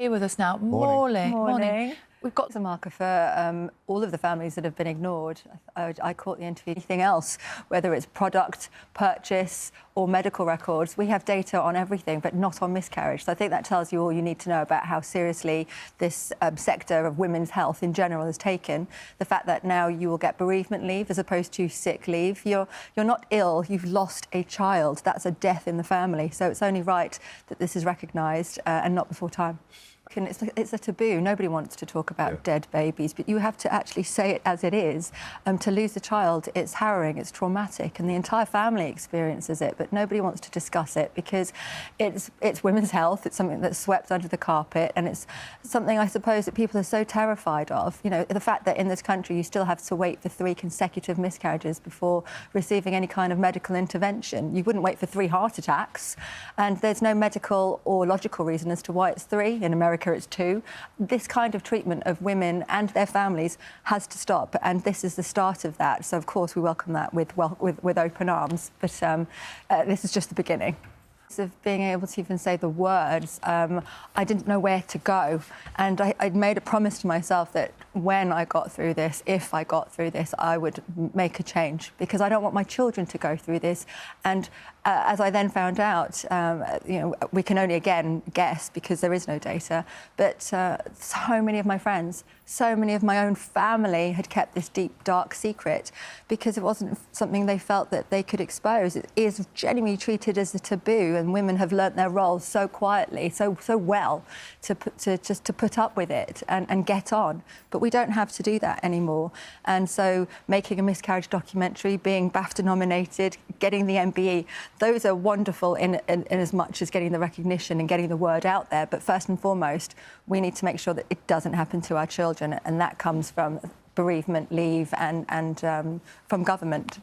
Here with us now. Morning. Morning. We've got a marker for all of the families that have been ignored. I caught the interview. Anything else, whether it's product, purchase or medical records, we have data on everything, but not on miscarriage. So I think that tells you all you need to know about how seriously this sector of women's health in general is taken. The fact that now you will get bereavement leave as opposed to sick leave. You're not ill, you've lost a child. That's a death in the family. So it's only right that this is recognised and not before time. It's a taboo. Nobody wants to talk about dead babies, but you have to actually say it as it is. To lose a child, it's harrowing, it's traumatic, and the entire family experiences it, but nobody wants to discuss it because it's women's health, it's something that's swept under the carpet, and it's something, I suppose, that people are so terrified of. You know, the fact that in this country you still have to wait for 3 consecutive miscarriages before receiving any kind of medical intervention. You wouldn't wait for 3 heart attacks, and there's no medical or logical reason as to why it's 3. In America, it's 2. This kind of treatment of women and their families has to stop, and this is the start of that. So, of course, we welcome that with open arms, but this is just the beginning. Of being able to even say the words, I didn't know where to go, and I'd made a promise to myself that when I got through this, if I got through this, I would make a change, because I don't want my children to go through this. And as I then found out, you know, we can only again guess because there is no data, but so many of my friends, so many of my own family had kept this deep, dark secret because it wasn't something they felt that they could expose. It is genuinely treated as a taboo, and women have learnt their roles so quietly, so well, to put up with it and get on. But we don't have to do that anymore. And so making a miscarriage documentary, being BAFTA nominated, getting the MBE, those are wonderful in as much as getting the recognition and getting the word out there. But first and foremost, we need to make sure that it doesn't happen to our children, and that comes from bereavement leave and from government.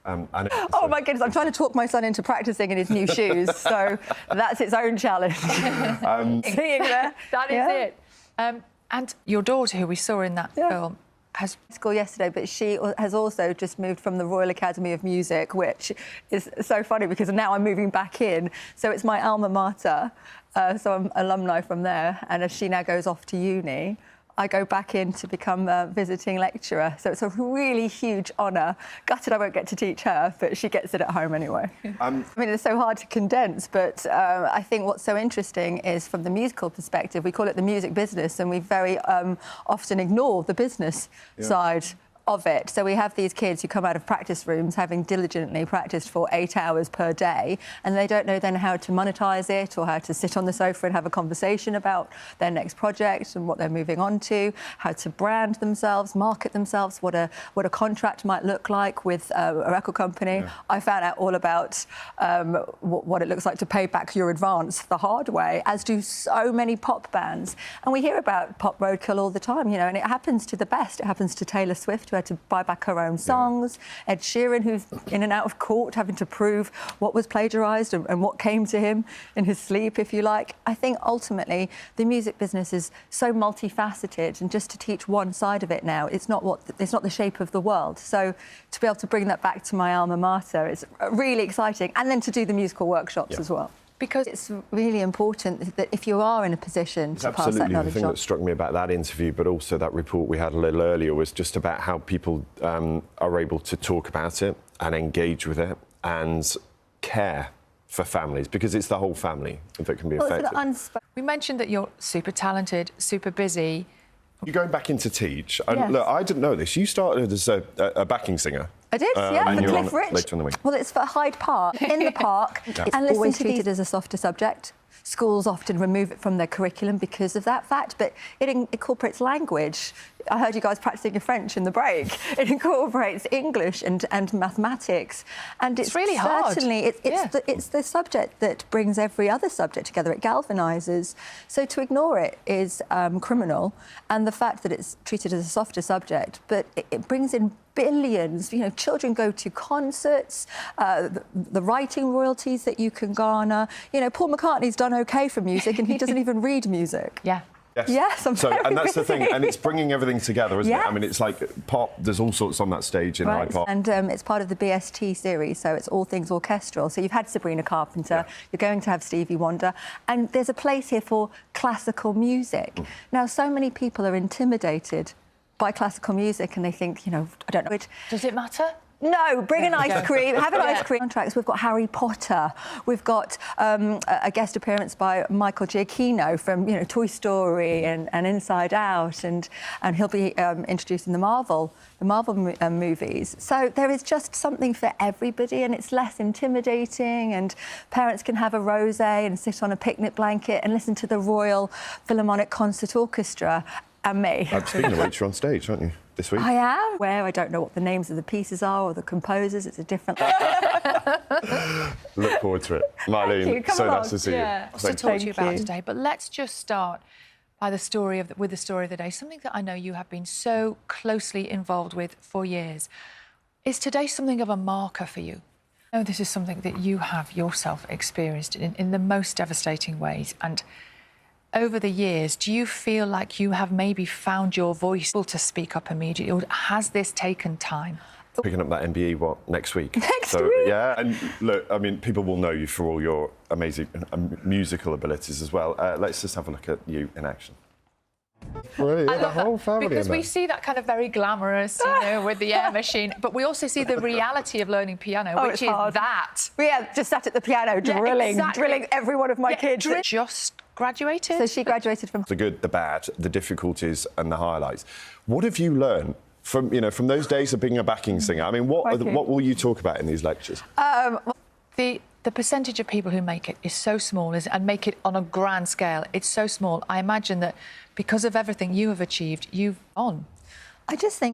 Oh my goodness, I'm trying to talk my son into practising in his new shoes, so that's its own challenge. Seeing there. That is it. And your daughter, who we saw in that film, has school yesterday, but she has also just moved from the Royal Academy of Music, which is so funny because now I'm moving back in. So it's my alma mater, so I'm alumni from there. And as she now goes off to uni, I go back in to become a visiting lecturer. So it's a really huge honour. Gutted I won't get to teach her, but she gets it at home anyway. I mean, it's so hard to condense, but I think what's so interesting is from the musical perspective, we call it the music business, and we very often ignore the business side of it. So we have these kids who come out of practice rooms having diligently practiced for 8 hours per day, and they don't know then how to monetize it or how to sit on the sofa and have a conversation about their next project and what they're moving on to, how to brand themselves, market themselves, what a contract might look like with a record company. I found out all about what it looks like to pay back your advance the hard way, as do so many pop bands. And we hear about pop roadkill all the time, you know, and it happens to the best. It happens to Taylor Swift, who had to buy back her own songs. Ed Sheeran, who's in and out of court, having to prove what was plagiarised and what came to him in his sleep, if you like. I think ultimately the music business is so multifaceted, and just to teach one side of it now, it's not the shape of the world. So to be able to bring that back to my alma mater is really exciting, and then to do the musical workshops as well. Because it's really important that if you are in a position to pass that knowledge on. The thing that struck me about that interview, but also that report we had a little earlier, was just about how people are able to talk about it and engage with it and care for families, because it's the whole family that can be affected. We mentioned that you're super talented, super busy. You're going back in to teach. Look, I didn't know this. You started as a backing singer. I did, yeah, for Cliff Rich. Later in the week. Well, it's for Hyde Park, in the park. It's always treated as a softer subject. Schools often remove it from their curriculum because of that fact, but it incorporates language. I heard you guys practising your French in the break. It incorporates English and mathematics, and it's really hard. Certainly, it's the subject that brings every other subject together. It galvanises. So to ignore it is criminal, and the fact that it's treated as a softer subject, but it brings in billions. You know, children go to concerts, the writing royalties that you can garner. You know, Paul McCartney's done OK for music, and he doesn't even read music. Yeah. Yes, I'm so, very and that's the busy. thing, and it's bringing everything together, isn't Yes. it? I mean, it's like pop. There's all sorts on that stage in Hyde Park. And it's part of the BST series, so it's all things orchestral. So you've had Sabrina Carpenter, you're going to have Stevie Wonder, and there's a place here for classical music. Now, so many people are intimidated by classical music, and they think, you know, I don't know. Does it matter? No, bring an ice cream, have an ice cream. Contracts. We've got Harry Potter. We've got a guest appearance by Michael Giacchino from, you know, Toy Story and Inside Out, and he'll be introducing the Marvel movies. So there is just something for everybody, and it's less intimidating. And parents can have a rosé and sit on a picnic blanket and listen to the Royal Philharmonic Concert Orchestra and me. Speaking of which, you're on stage, aren't you, this week? I am. Where I don't know what the names of the pieces are or the composers. It's a different... Look forward to it. Myleene, so nice to see you. Lots to talk to you about today, but let's just start by the story of with the story of the day, something that I know you have been so closely involved with for years. Is today something of a marker for you? I know this is something that you have yourself experienced in the most devastating ways, and over the years, do you feel like you have maybe found your voice to speak up immediately, or has this taken time? Picking up that MBE, next week? Next week? Yeah, and look, I mean, people will know you for all your amazing musical abilities as well. Let's just have a look at you in action. Brilliant, the whole family. Because we see that kind of very glamorous, you know, with the air machine, but we also see the reality of learning piano, which is hard. That. Yeah, just sat at the piano drilling every one of my kids. Just graduated? So she graduated from... The good, the bad, the difficulties and the highlights. What have you learned from, you know, from those days of being a backing singer? I mean, what will you talk about in these lectures? The percentage of people who make it is so small, and make it on a grand scale, it's so small. I imagine that because of everything you have achieved, you've won. I just think